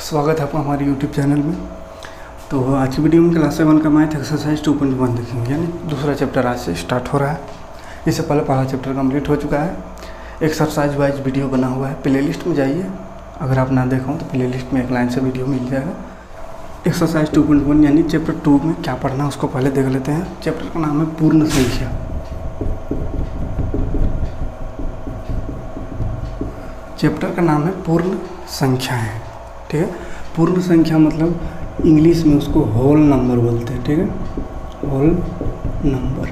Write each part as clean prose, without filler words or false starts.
स्वागत है आपका हमारे यूट्यूब चैनल में। तो आज की वीडियो में क्लास 7 का मैथ एक्सरसाइज 2.1 देखेंगे, यानी दूसरा चैप्टर आज से स्टार्ट हो रहा है। इससे पहले पहला चैप्टर कंप्लीट हो चुका है। एक्सरसाइज वाइज वीडियो बना हुआ है, प्लेलिस्ट में जाइए। अगर आप ना देखा हो तो प्लेलिस्ट में एक लाइन से वीडियो मिल जाएगा। एक्सरसाइज 2.1 यानी चैप्टर 2 में क्या पढ़ना है उसको पहले देख लेते हैं। चैप्टर का नाम है पूर्ण संख्या। चैप्टर का नाम है पूर्ण संख्याएं, ठीक है। पूर्ण संख्या मतलब इंग्लिश में उसको होल नंबर बोलते हैं, ठीक है। होल नंबर,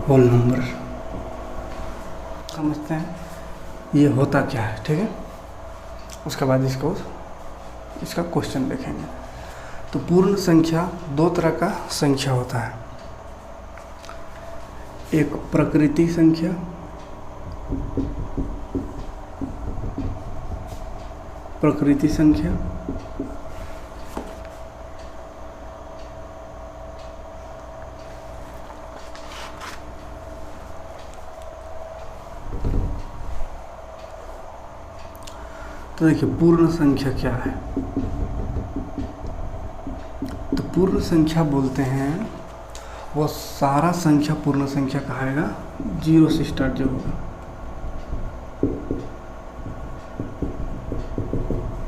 होल नंबर समझते हैं ये होता क्या है, ठीक है। उसके बाद इसका क्वेश्चन देखेंगे। तो पूर्ण संख्या दो तरह का संख्या होता है, एक प्राकृतिक संख्या, प्रकृति संख्या, तो देखिए पूर्ण संख्या क्या है। तो पूर्ण संख्या बोलते हैं वो सारा संख्या पूर्ण संख्या कहाएगा जीरो से स्टार्ट जो होगा।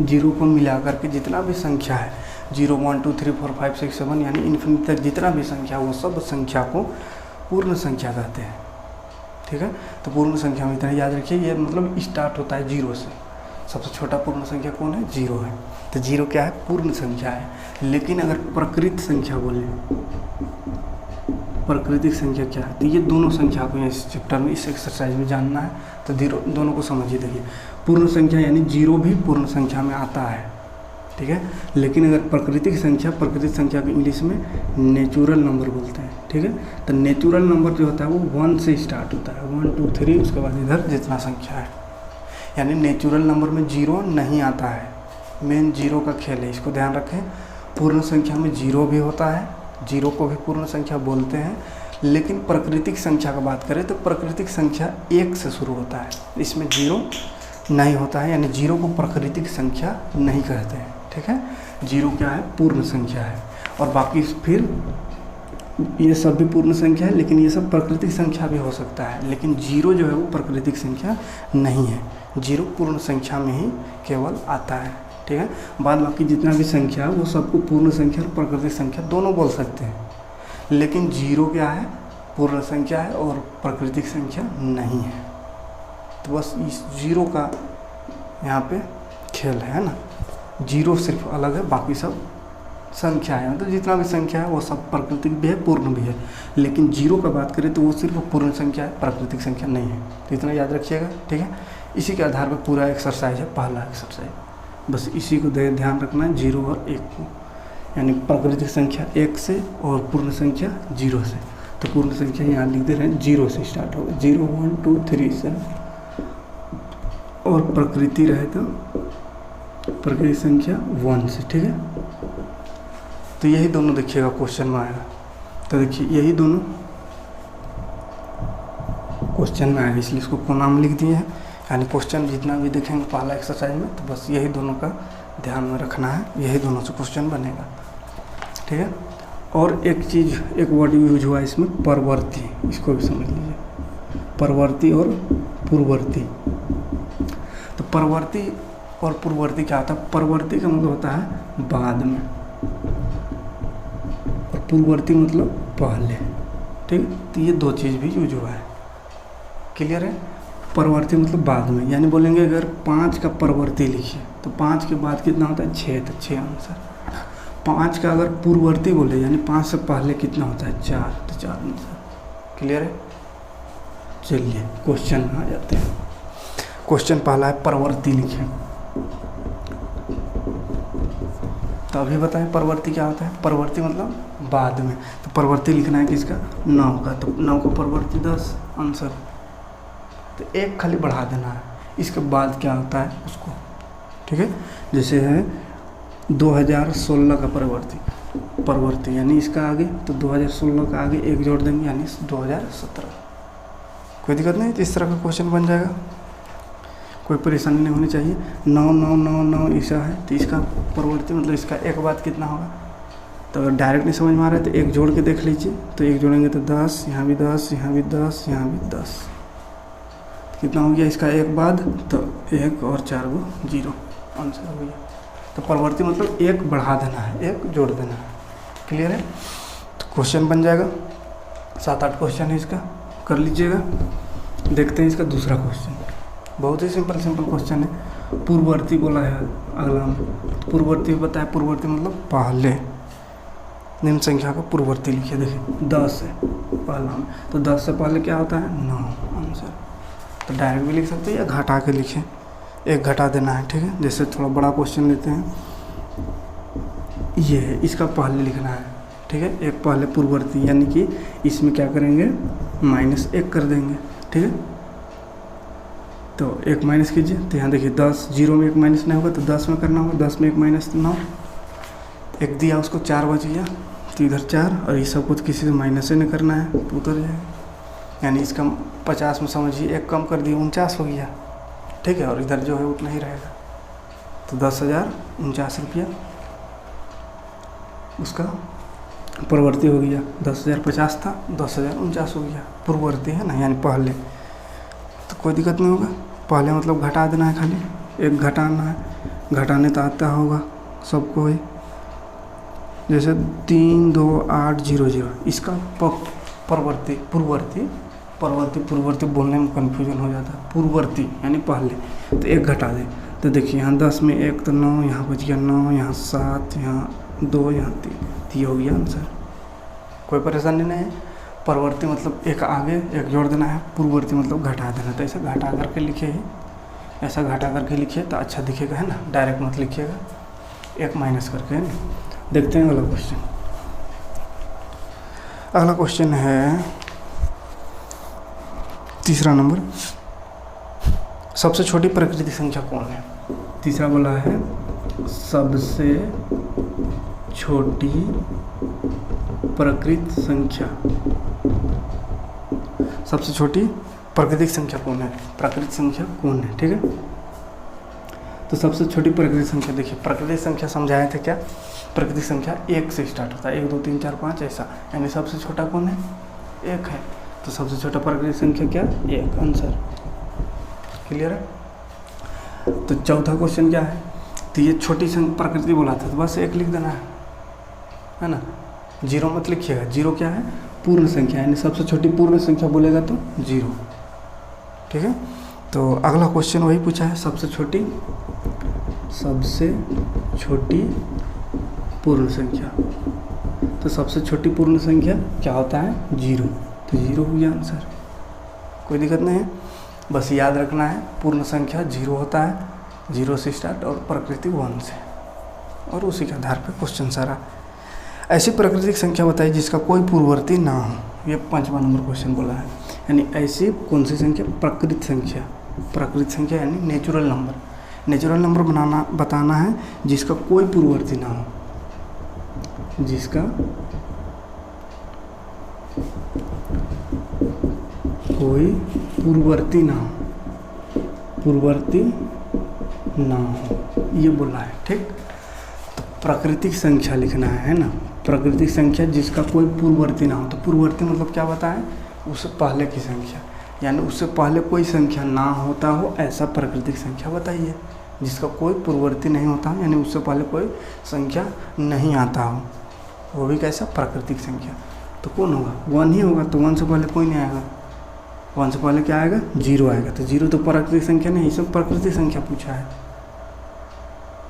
जीरो को मिलाकर के जितना भी संख्या है 0 1 2 3 4 5 6 7 यानी इन्फिनिटी तक जितना भी संख्या वो सब संख्या को पूर्ण संख्या कहते हैं, ठीक है। तो पूर्ण संख्या में इतना याद रखिए, ये मतलब स्टार्ट होता है जीरो से। सबसे छोटा पूर्ण संख्या कौन है? जीरो है। तो जीरो क्या है? पूर्ण संख्या है। लेकिन अगर प्रकृत संख्या बोले, प्राकृतिक संख्या क्या है? तो ये दोनों संख्या को इस चैप्टर में इस एक्सरसाइज में जानना है। तो दोनों को समझिए। देखिए पूर्ण संख्या यानी जीरो भी पूर्ण संख्या में आता है, ठीक है। लेकिन अगर प्राकृतिक संख्या को इंग्लिश में नेचुरल नंबर बोलते हैं, ठीक है। तो नेचुरल नंबर जो होता है वो 1 से स्टार्ट होता है, 1 2 3, उसके बाद इधर जितना संख्या है। यानी नेचुरल नंबर में जीरो नहीं आता है, मेन जीरो का खेल है, इसको ध्यान रखें। पूर्ण संख्या में जीरो भी होता है, जीरो को भी पूर्ण संख्या बोलते हैं। लेकिन प्राकृतिक संख्या का बात करें तो प्राकृतिक संख्या 1 से शुरू होता है, इसमें जीरो नहीं होता है, यानी जीरो को प्राकृतिक संख्या नहीं कहते हैं, ठीक है। जीरो क्या है? पूर्ण संख्या है। और बाकी फिर ये सब भी पूर्ण संख्या है, लेकिन ये सब प्राकृतिक संख्या भी हो सकता है। लेकिन जीरो जो है वो प्राकृतिक संख्या नहीं है, जीरो पूर्ण संख्या में ही केवल आता है, ठीक है। बाद बाकी जितना भी संख्या है वो सबको पूर्ण संख्या और प्राकृतिक संख्या दोनों बोल सकते हैं। लेकिन जीरो क्या है? पूर्ण संख्या है और प्राकृतिक संख्या नहीं है। तो बस इस जीरो का यहाँ पे खेल है ना। जीरो सिर्फ अलग है, बाकी सब संख्या है। मतलब जितना भी संख्या है वो सब प्राकृतिक भी है, पूर्ण भी है। लेकिन जीरो का बात करें तो वो सिर्फ पूर्ण संख्या है, प्राकृतिक संख्या नहीं है। तो इतना याद रखिएगा, ठीक है। इसी के आधार पर पूरा एक्सरसाइज है, पहला एक्सरसाइज। बस इसी को ध्यान रखना है, 0 और 1 को, यानी प्राकृतिक संख्या 1 से और पूर्ण संख्या 0 से। तो पूर्ण संख्या यहाँ लिख दे रहे हैं 0 से स्टार्ट होगा, 0 1 2 3 से। और प्रकृति रहे तो प्रकृति संख्या 1 से, ठीक है। तो यही दोनों देखिएगा क्वेश्चन में आएगा। तो देखिए यही दोनों क्वेश्चन में आएगा, इसलिए इसको को नाम लिख दिए हैं। यानी क्वेश्चन जितना भी देखेंगे पहला एक्सरसाइज में, तो बस यही दोनों का ध्यान में रखना है, यही दोनों से क्वेश्चन बनेगा, ठीक है। और एक चीज़, एक वर्ड यूज हुआ इसमें, परवर्ती, इसको भी समझ लीजिए। परवर्ती और पूर्ववर्ती। तो परवर्ती और पूर्ववर्ती क्या होता है? परवर्ती का मतलब होता है बाद में, और पूर्ववर्ती मतलब पहले, ठीक। तो ये दो चीज़ भी यूज हुआ है, क्लियर है। परवर्ती मतलब बाद में, यानी बोलेंगे अगर 5 का परवर्ती लिखिए तो 5 के बाद कितना होता है? 6, तो 6 आंसर। 5 का अगर पूर्ववर्ती बोले यानी 5 से पहले कितना होता है? 4, तो 4 आंसर, क्लियर है। चलिए क्वेश्चन में आ जाते हैं। क्वेश्चन पहला है परवर्ती लिखें। तो अभी बताएं परवर्ती क्या होता है? परवर्ती मतलब बाद में। तो परवर्ती लिखना है किसका? 9 का। तो 9 का परवर्ती 10 आंसर। तो 1 खाली बढ़ा देना है, इसके बाद क्या होता है उसको, ठीक है। जैसे है 2016 का परवर्ती यानी इसका आगे, तो 2016 का आगे 1 जोड़ देंगे यानी 2017। कोई दिक्कत नहीं, तो इस तरह का क्वेश्चन बन जाएगा। कोई परेशानी नहीं होनी चाहिए। 9 9 9 9 ऐसा है तो इसका प्रवर्ती मतलब इसका एक बाद कितना होगा। तो अगर डायरेक्ट नहीं समझ में आ रहा है तो एक जोड़ के देख लीजिए। तो एक जोड़ेंगे तो 10, यहाँ भी 10, यहाँ भी 10, यहाँ भी 10, कितना हो गया इसका एक बाद। तो 1 और 4 को 0 आंसर हो गया। तो प्रवर्ती मतलब एक बढ़ा देना है, एक जोड़ देना है। क्लियर है। तो क्वेश्चन बन जाएगा। 7-8 क्वेश्चन है इसका, कर लीजिएगा। देखते हैं इसका दूसरा क्वेश्चन। बहुत ही सिंपल क्वेश्चन है। पूर्ववर्ती बोला है अगला में। पूर्ववर्ती बताया, पूर्ववर्ती मतलब पहले निम्न संख्या का पूर्ववर्ती लिखिए। देखिए 10 है पहला में, तो 10 से पहले क्या होता है 9 आंसर। तो डायरेक्ट भी लिख सकते हैं या घटा के लिखें, एक घटा देना है। ठीक है, जैसे थोड़ा बड़ा क्वेश्चन लेते हैं, ये है इसका पहले लिखना है। ठीक है, एक पहले पूर्ववर्ती यानी कि इसमें क्या करेंगे -1 कर देंगे। ठीक है, तो 1 माइनस कीजिए। तो यहाँ देखिए 10, 0 में 1 माइनस नहीं होगा तो 10 में करना होगा। 10 में 1 माइनस 9, 1 दिया उसको 4 बच गया, तो इधर 4 और ये सब कुछ किसी से माइनस से नहीं करना है तो उतर जाएगा। यानी इसका 50 में समझिए 1 कम कर दिया 49 हो गया। ठीक है, और इधर जो है उतना ही रहेगा। तो 10,049 रुपया उसका पूर्ववर्ती हो गया। 10,050 था, 10,049 हो गया। पूर्ववर्ती है ना, यानी पहले। तो कोई दिक्कत नहीं होगा। पहले मतलब घटा देना है, खाली एक घटाना है। घटाने तो आता होगा सबको ही। जैसे 3 2 8 0 0 इसका पूर्ववर्ती बोलने में कन्फ्यूजन हो जाता है। पूर्ववर्ती यानी पहले, तो 1 घटा दें। तो देखिए यहाँ 10 में 1 तो 9, यहाँ बच गया 9, यहाँ 7, यहाँ 2, यहाँ 3, तो ये हो गया आंसर। कोई परेशानी नहीं है। परवर्ती मतलब एक आगे एक जोड़ देना है, पूर्ववर्ती मतलब घटा देना। तो ऐसा घटा करके लिखिए ही, ऐसा घटा करके लिखिए तो अच्छा दिखेगा, है ना। डायरेक्ट मत लिखिएगा, एक माइनस करके, है ना। देखते हैं अगला क्वेश्चन। अगला क्वेश्चन है तीसरा नंबर। सबसे छोटी प्राकृतिक संख्या कौन है। तीसरा बोला है सबसे छोटी प्राकृतिक संख्या। सबसे छोटी प्राकृतिक संख्या कौन है, प्राकृतिक संख्या कौन है। ठीक है, तो सबसे छोटी प्राकृतिक संख्या देखिए, प्राकृतिक संख्या समझाए थे क्या। प्राकृतिक संख्या 1 से स्टार्ट होता है, 1 2 3 4 5 ऐसा। यानी सबसे छोटा कौन है, 1 है। तो सबसे छोटा प्राकृतिक संख्या क्या, 1 आंसर। क्लियर है। तो चौथा क्वेश्चन क्या है, तो ये छोटी प्रकृति बोला था तो बस 1 लिख देना है ना। 0 मत लिखिएगा। 0 क्या है, पूर्ण संख्या, यानी सबसे छोटी पूर्ण संख्या बोलेगा तो 0। ठीक है, तो अगला क्वेश्चन वही पूछा है, सबसे छोटी पूर्ण संख्या। तो सबसे छोटी पूर्ण संख्या क्या होता है, 0। तो 0 हो गया आंसर। कोई दिक्कत नहीं है, बस याद रखना है पूर्ण संख्या 0 होता है, 0 से स्टार्ट और प्राकृतिक 1 से, और उसी के आधार पर क्वेश्चन सारा। ऐसी प्राकृतिक संख्या बताइए जिसका कोई पूर्ववर्ती ना हो। ये 5वां नंबर क्वेश्चन बोला है। यानी ऐसी कौन सी संख्या, प्राकृतिक संख्या यानी नेचुरल नंबर बताना है जिसका कोई पूर्ववर्ती ना हो, जिसका कोई पूर्ववर्ती ना हो, ये बोला है। ठीक, तो प्राकृतिक संख्या लिखना है ना। प्राकृतिक संख्या जिसका कोई पूर्ववर्ती ना हो। तो पूर्ववर्ती मतलब क्या बताएं, उससे पहले की संख्या, यानी उससे पहले कोई संख्या ना होता हो, ऐसा प्राकृतिक संख्या बताइए। जिसका कोई पूर्ववर्ती नहीं होता, यानी उससे पहले कोई संख्या नहीं आता हो, वो भी कैसा, प्राकृतिक संख्या। तो कौन होगा, 1 ही होगा। तो 1 से पहले कोई नहीं आएगा। 1 से पहले क्या आएगा, 0 आएगा। तो 0 तो प्राकृतिक संख्या नहीं, सब प्राकृतिक संख्या पूछा है।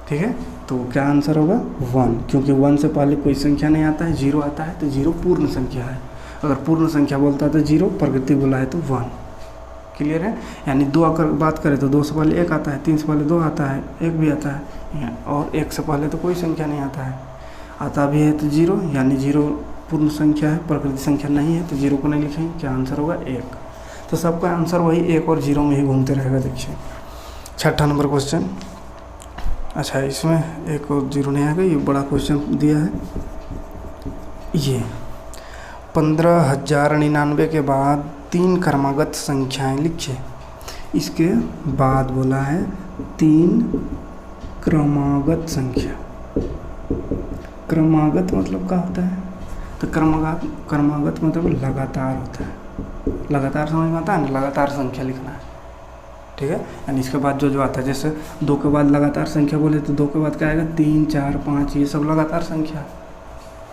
ठीक है, तो क्या आंसर होगा, 1, क्योंकि 1 से पहले कोई संख्या नहीं आता है, 0 आता है, तो 0 पूर्ण संख्या है। अगर पूर्ण संख्या बोलता है तो 0, प्राकृतिक बोला है तो 1। क्लियर है। यानी 2 अगर बात करें तो 2 से पहले 1 आता है, 3 से पहले 2 आता है, 1 भी आता है, और 1 से पहले तो कोई संख्या नहीं आता है। आता भी है तो 0, यानी 0 पूर्ण संख्या है, प्राकृतिक संख्या नहीं है, तो 0 को नहीं लिखेंगे। क्या आंसर होगा, 1। तो सबका आंसर वही 1 और 0 में ही घूमते रहेगा। देखिए 6ठा नंबर क्वेश्चन। अच्छा, इसमें 1 और 0 नहीं आएगा, ये बड़ा क्वेश्चन दिया है। ये 15,099 के बाद 3 क्रमागत संख्याएं लिखिए। इसके बाद बोला है 3 क्रमागत संख्या। क्रमागत मतलब क्या होता है? तो क्रमागत मतलब लगातार होता है। लगातार समझ में आता है ना, लगातार संख्या लिखना है, ठीक है। यानी इसके बाद जो आता है, जैसे 2 के बाद लगातार संख्या बोले तो 2 के बाद क्या आएगा? 3, 4, 5, ये सब लगातार संख्या।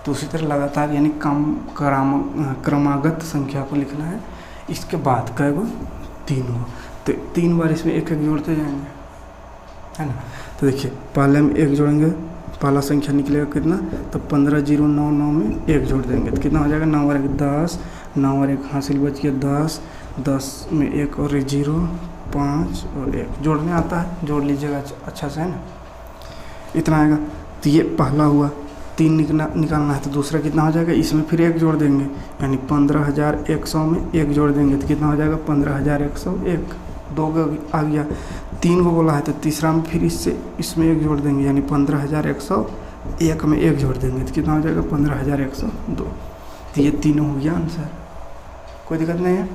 तो उसी तरह लगातार यानी क्रमागत संख्या को लिखना है। इसके बाद क्या होगा? 3 होगा। तो 3 बार इसमें एक एक जोड़ते जाएंगे, है ना। तो देखिए पहले में 1 जोड़ेंगे, पहला संख्या निकलेगा कितना? तो 15099 में 1 जोड़ देंगे तो कितना हो जाएगा? 9 और 1 10, 9 और 1 हासिल बच गया 10, 10 में 1 और 0, 5 और 1 जोड़ने आता है, जोड़ लीजिएगा अच्छा से, है ना। इतना आएगा। तो ये पहला हुआ। 3 निकालना है तो दूसरा कितना हो जाएगा? इसमें फिर 1 जोड़ देंगे, यानी 15100 में 1 जोड़ देंगे तो कितना हो जाएगा? 15101। 2 आ गया। 3 को बोला है तो तीसरा में फिर इसमें 1 जोड़ देंगे, यानी 15101 में 1 जोड़ देंगे तो कितना हो जाएगा? 15102। तो ये तीनों हो गया आंसर, कोई दिक्कत नहीं है।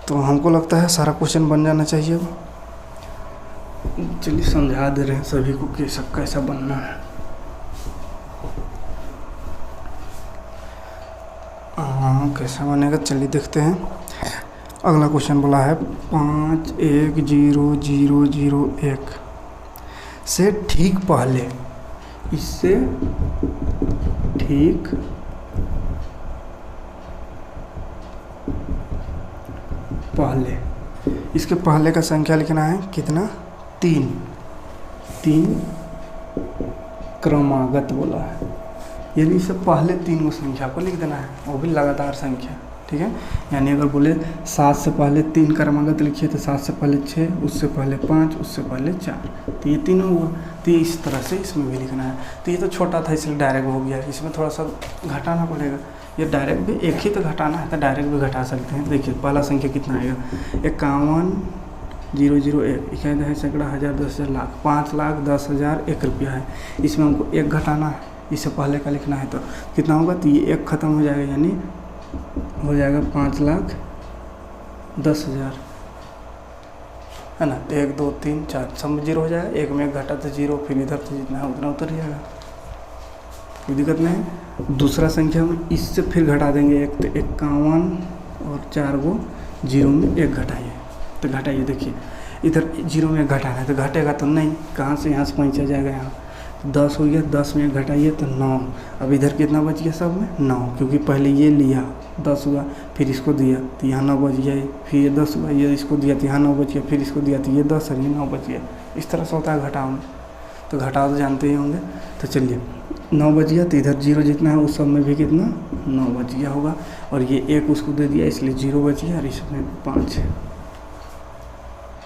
तो हमको लगता है सारा क्वेश्चन बन जाना चाहिए। चलिए समझा दे रहे हैं सभी को कि सब कैसा बनना है। हाँ कैसा बनेगा चलिए देखते हैं। अगला क्वेश्चन बोला है 510001 से ठीक पहले, इससे ठीक पहले, इसके पहले का संख्या लिखना है कितना? 3 क्रमागत बोला है, यानी इससे पहले 3 संख्या को लिख देना है, वो भी लगातार संख्या, ठीक है। यानी अगर बोले 7 से पहले 3 क्रमागत लिखिए तो 7 से पहले 6, उससे पहले 5, उससे पहले 4, तो ये तीनों हुआ। तो ये इस तरह से इसमें भी लिखना है। तो ये तो छोटा था इसलिए डायरेक्ट हो गया, इसमें थोड़ा सा घटाना पड़ेगा। ये डायरेक्ट भी एक ही तो घटाना है तो डायरेक्ट भी घटा सकते हैं। देखिए पहला संख्या कितना आएगा? 51001, 51 है सैकड़ा, हज़ार, 10,000, लाख, 5,10,000 1 रुपया है। इसमें हमको 1 घटाना है, इससे पहले का लिखना है तो कितना होगा? तो ये 1 ख़त्म हो जाएगा, यानी हो जाएगा 5,10,000, है ना। 1 2 3 4 सब 0 हो जाएगा। 1 में 1 घटा तो 0, फिर इधर तो जितना है उतना उतर जाएगा, कोई दिक्कत नहीं है। दूसरा संख्या में इससे फिर घटा देंगे 1, तो 51 और 4 को 0 में 1 घटाइए, तो घटाइए। देखिए इधर 0 में 1 घटाना है तो घटेगा तो नहीं, कहाँ से यहाँ से पहुँचा जाएगा यहाँ। 10 हो गया, 10 में 1 घटाइए तो 9। अब इधर कितना बच गया सब में? 9, क्योंकि पहले ये लिया 10 हुआ, फिर इसको दिया तो यहाँ 9 बच गया, फिर ये 10 हुआ, ये इसको दिया तो यहाँ 9 बच गया, फिर इसको दिया तो ये 10 और ये 9 बच गया। इस तरह से होता है घटाव में। तो घटाव तो जानते ही होंगे। तो चलिए 9 बच गया तो इधर 0 जितना है उस सब में भी कितना? 9 बच गया होगा, और ये 1 उसको दे दिया इसलिए 0 बच गया, और इसमें 5 है,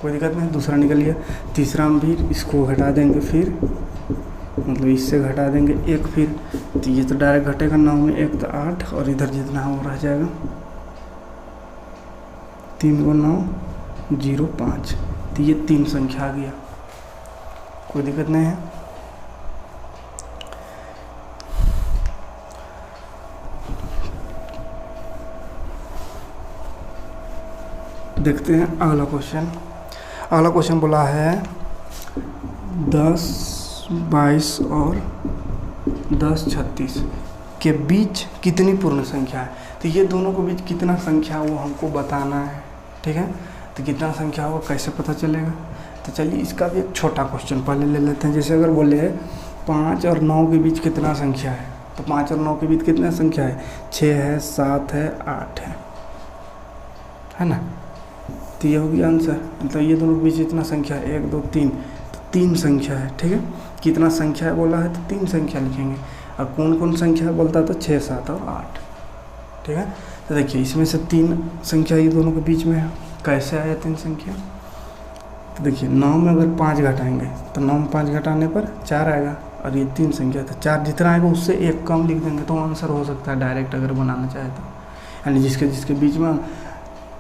कोई दिक्कत नहीं। दूसरा निकल गया। तीसरा में भी इसको घटा देंगे, फिर मतलब इससे घटा देंगे 1, फिर तो ये तो डायरेक्ट घटेगा। 9 में 1 तो 8, और इधर जितना है वो रह जाएगा 3 को 9 0 5, तो ये 3 संख्या आ गया, कोई दिक्कत नहीं है। देखते हैं अगला क्वेश्चन। अगला क्वेश्चन बोला है 10 22 और 10 36 के बीच कितनी पूर्ण संख्या है? तो ये दोनों के बीच कितना संख्या वो हमको बताना है, ठीक है। तो कितना संख्या होगा कैसे पता चलेगा? तो चलिए इसका भी एक छोटा क्वेश्चन पहले ले लेते हैं। जैसे अगर बोले 5 और 9 के बीच कितना संख्या है, तो 5 और 9 के बीच कितना संख्या है? 6 है, 7 है, 8 है ना। तो ये हो गया आंसर। मतलब ये दोनों के बीच इतना संख्या है, 1 2 3, तो 3 संख्या है, ठीक है। कितना संख्या है बोला है तो 3 संख्या लिखेंगे। और कौन कौन संख्या बोलता है तो 6 7 और 8, ठीक है। तो देखिए इसमें से 3 संख्या ये दोनों के बीच में है। कैसे आया 3 संख्या? तो देखिए 9 में अगर 5 घटाएंगे तो 9 में 5 घटाने पर 4 आएगा, और ये 3 संख्या तो 4 जितना आएगा उससे 1 कम लिख देंगे तो आंसर हो सकता है डायरेक्ट अगर बनाना चाहे तो। यानी जिसके बीच में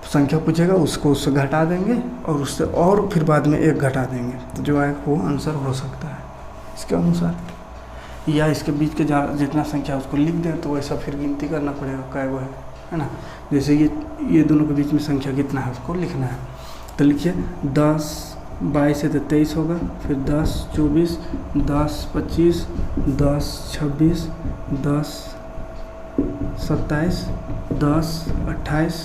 संख्या पूछेगा उसको उससे घटा देंगे, और उससे और फिर बाद में 1 घटा देंगे, तो जो आएगा वो आंसर हो सकता है इसके अनुसार। या इसके बीच के जितना संख्या उसको लिख दें तो वैसा फिर गिनती करना पड़ेगा क्या वो है ना। जैसे ये दोनों के बीच में संख्या कितना है उसको लिखना है। तो लिखिए 10 22 है तो 23 होगा, फिर 10 24, 10 25, 10 26, 10 27, 10 28,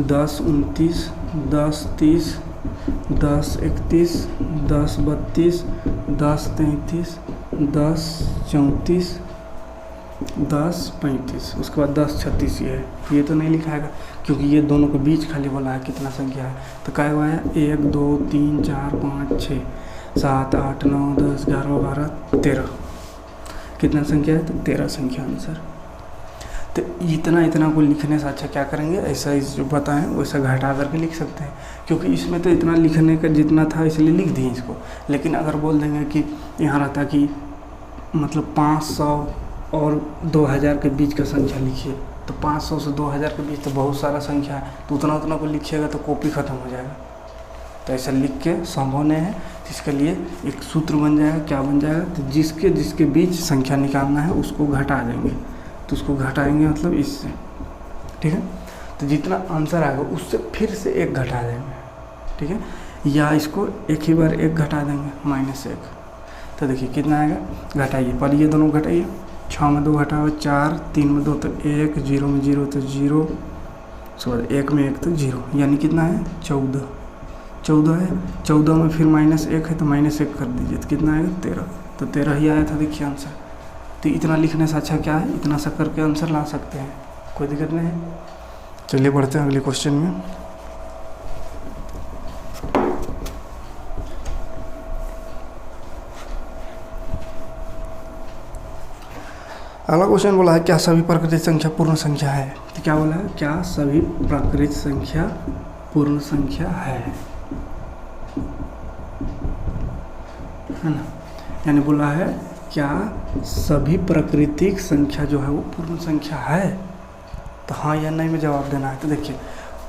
10 29, 10 30, 10 31, 10 32, 10 33, 10 34, 10 35, उसके बाद 10 36 ये तो नहीं लिखाएगा क्योंकि ये दोनों के बीच खाली बोला है कितना संख्या है। तो क्या हुआ है 1 2 3 4 5 6 7 8 9 10 11 12 13, कितना संख्या है तो 13 संख्या आंसर। तो इतना को लिखने से अच्छा क्या करेंगे, ऐसा जो बताएं वैसा घटा करके लिख सकते हैं, क्योंकि इसमें तो इतना लिखने का जितना था इसलिए लिख दिए इसको। लेकिन अगर बोल देंगे कि यहाँ रहता कि मतलब 500 और 2000 के बीच का संख्या लिखिए, तो 500 से 2000 के बीच तो बहुत सारा संख्या है, तो उतना को लिखिएगा तो कॉपी ख़त्म हो जाएगा। तो ऐसा लिख के संभव नहीं है। इसके लिए एक सूत्र बन जाएगा, क्या बन जाएगा, तो जिसके बीच संख्या निकालना है उसको घटा देंगे, तो उसको घटाएंगे मतलब इससे, ठीक है। तो जितना आंसर आएगा उससे फिर से 1 घटा देंगे, ठीक है, या इसको एक ही बार 1 घटा देंगे -1। तो देखिए कितना आएगा, घटाइए पहले ये दोनों घटाइए, 6 में 2 घटाओ 4, 3 में 2 तो 1, 0 में 0 तो 0, उसके बाद 1 में 1 तो 0, यानी कितना है 14 है। 14 में फिर -1 है तो -1 कर दीजिए तो कितना आएगा 13, तो 13 ही आया था देखिए आंसर। तो इतना लिखने से अच्छा क्या है, इतना सा करके आंसर ला सकते हैं, कोई दिक्कत नहीं है। चलिए बढ़ते हैं अगले क्वेश्चन में। अगला क्वेश्चन बोला है क्या सभी प्राकृतिक संख्या पूर्ण संख्या है। तो क्या बोला है, क्या सभी प्राकृतिक संख्या पूर्ण संख्या है ना, यानी बोला है क्या सभी प्राकृतिक संख्या जो है वो पूर्ण संख्या है। तो हाँ या नहीं में जवाब देना है। तो देखिए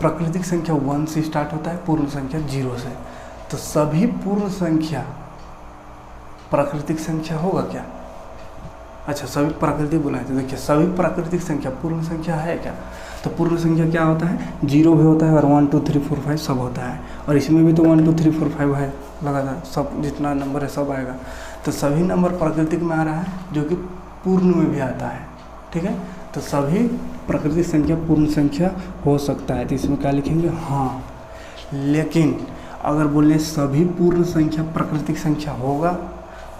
प्राकृतिक संख्या 1 से स्टार्ट होता है, पूर्ण संख्या 0 से। तो सभी पूर्ण संख्या प्राकृतिक संख्या होगा क्या, अच्छा सभी प्राकृतिक बोला है। तो देखिए सभी प्राकृतिक संख्या पूर्ण संख्या है क्या, तो पूर्ण संख्या क्या होता है, 0 भी होता है और 1 2 3 4 5 सब होता है, और इसमें भी तो 1 2 3 4 5 है लगातार, सब जितना नंबर है सब आएगा। तो सभी नंबर प्राकृतिक में आ रहा है जो कि पूर्ण में भी आता है, ठीक है। तो सभी प्राकृतिक संख्या पूर्ण संख्या हो सकता है, तो इसमें क्या लिखेंगे हाँ। लेकिन अगर बोले सभी पूर्ण संख्या प्राकृतिक संख्या होगा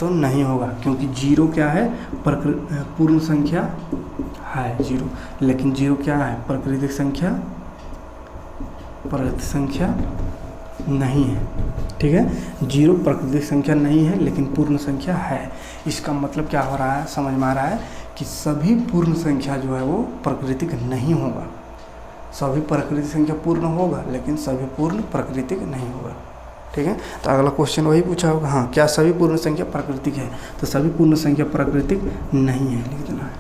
तो नहीं होगा, क्योंकि 0 क्या है, पूर्ण संख्या है 0, लेकिन 0 क्या है, प्राकृतिक संख्या नहीं है, ठीक है। 0 प्राकृतिक संख्या नहीं है लेकिन पूर्ण संख्या है। इसका मतलब क्या हो रहा है, समझ में आ रहा है कि सभी पूर्ण संख्या जो है वो प्राकृतिक नहीं होगा। सभी प्राकृतिक संख्या पूर्ण होगा लेकिन सभी पूर्ण प्राकृतिक नहीं होगा, ठीक है। तो अगला क्वेश्चन वही पूछा होगा, हाँ क्या सभी पूर्ण संख्या प्राकृतिक है, तो सभी पूर्ण संख्या प्राकृतिक नहीं है, लिख देना है,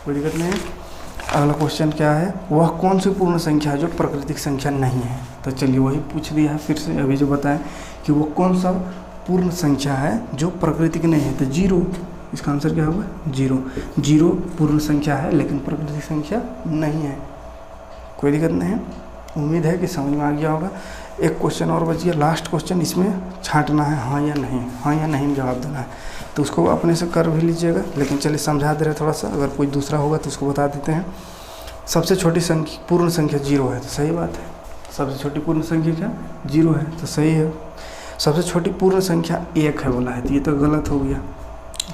कोई दिक्कत नहीं है। अगला क्वेश्चन क्या है, वह कौन सी पूर्ण संख्या है जो प्राकृतिक संख्या नहीं है। तो चलिए वही पूछ दिया है फिर से, अभी जो बताएं कि वो कौन सा पूर्ण संख्या है जो प्राकृतिक नहीं है। तो 0, इसका आंसर क्या होगा 0 पूर्ण संख्या है लेकिन प्राकृतिक संख्या नहीं है, कोई दिक्कत नहीं है। उम्मीद है कि समझ में आ गया होगा। एक क्वेश्चन और बच गया, लास्ट क्वेश्चन, इसमें छांटना है हाँ या नहीं में जवाब देना है, तो उसको अपने से कर भी लीजिएगा। लेकिन चलिए समझा दे रहे थोड़ा सा, अगर कोई दूसरा होगा तो उसको बता देते हैं। सबसे छोटी संख्या पूर्ण संख्या 0 है, तो सही बात है। सबसे छोटी पूर्ण संख्या क्या 0 है, तो सही है। सबसे छोटी पूर्ण संख्या 1 है बोला है, तो ये तो गलत हो गया,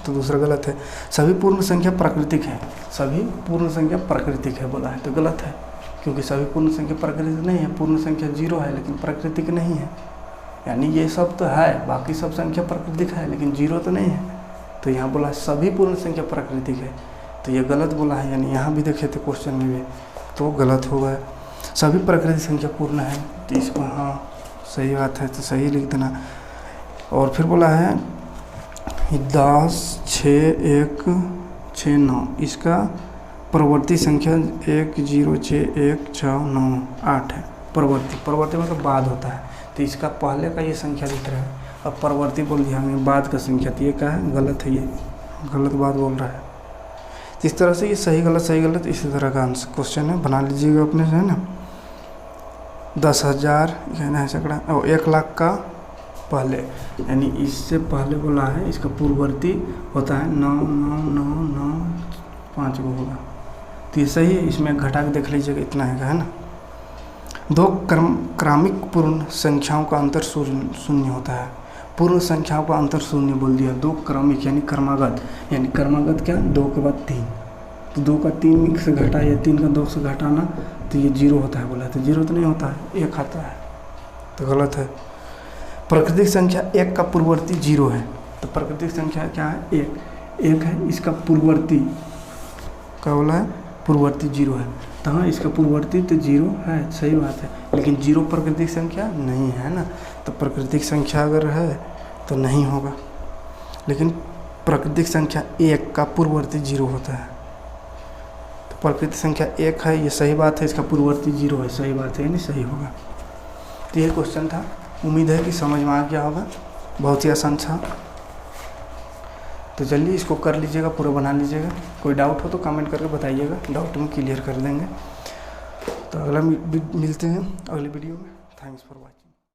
तो दूसरा गलत है। सभी पूर्ण संख्या प्राकृतिक है, सभी पूर्ण संख्या प्राकृतिक है बोला है, तो गलत है, क्योंकि सभी पूर्ण संख्या प्राकृतिक नहीं है। पूर्ण संख्या 0 है लेकिन प्राकृतिक नहीं है, यानी ये सब तो है, बाकी सब संख्या प्राकृतिक है लेकिन 0 तो नहीं है। तो यहाँ बोला है सभी पूर्ण संख्या प्राकृतिक है, तो ये गलत बोला है, यानी यहाँ भी देखे थे क्वेश्चन में भी तो गलत हो गया। सभी प्राकृतिक संख्या पूर्ण है, तो इसको हाँ सही बात है, तो सही लिख देना। और फिर बोला है 10 6 1 6 9, इसका प्रवर्ती संख्या 1 0 6 1 6 9 8 है। प्रवर्ती मतलब बाद होता है, तो इसका पहले का ये संख्या दिख रहा है, अब प्रवर्ती बोल दिया हमें बाद का संख्या, तो ये क्या है गलत है, ये गलत बात बोल रहा है। इस तरह से ये सही गलत इसी तरह का आंसर क्वेश्चन है, बना लीजिएगा अपने से, है ना। 10,000 कहना है सैकड़ा, और 1 लाख का पहले, यानी इससे पहले बोला है इसका पूर्ववर्ती होता है 9,9,9,9,5 को होगा। तो ये सही है, इसमें घटा के देख लीजिएगा, इतना है ना। दो क्रमिक पूर्ण संख्याओं का अंतर शून्य होता है। पूर्ण संख्याओं का अंतर शून्य बोल दिया। दो क्रमिक यानी क्रमागत, यानी क्रमागत क्या, 2 के बाद 3, तो 2 का 3 से घटा या 3 का 2 से घटाना, तो ये 0 होता है बोला। तो 0 तो नहीं होता है, 1 आता है, तो गलत है। प्राकृतिक संख्या 1 का पूर्ववर्ती 0 है। तो प्राकृतिक संख्या क्या है, 1 है, इसका पूर्ववर्ती क्या बोला है, पूर्ववर्ती 0 है। तो हाँ, इसका पूर्ववर्ती तो 0 है, सही बात है, लेकिन 0 प्राकृतिक संख्या नहीं है ना। तो प्राकृतिक संख्या अगर है तो नहीं होगा, लेकिन प्राकृतिक संख्या 1 का पूर्ववर्ती 0 होता है। तो प्राकृतिक संख्या 1 है, ये सही बात है, इसका पूर्ववर्ती 0 है, सही बात है, यानी सही होगा। तो ये क्वेश्चन था, उम्मीद है कि समझ में आ गया होगा, बहुत ही आसान था। तो चलिए इसको कर लीजिएगा, पूरा बना लीजिएगा। कोई डाउट हो तो कमेंट करके बताइएगा, डाउट हम क्लियर कर देंगे। तो अगला मिलते हैं अगली वीडियो में। Thanks for watching.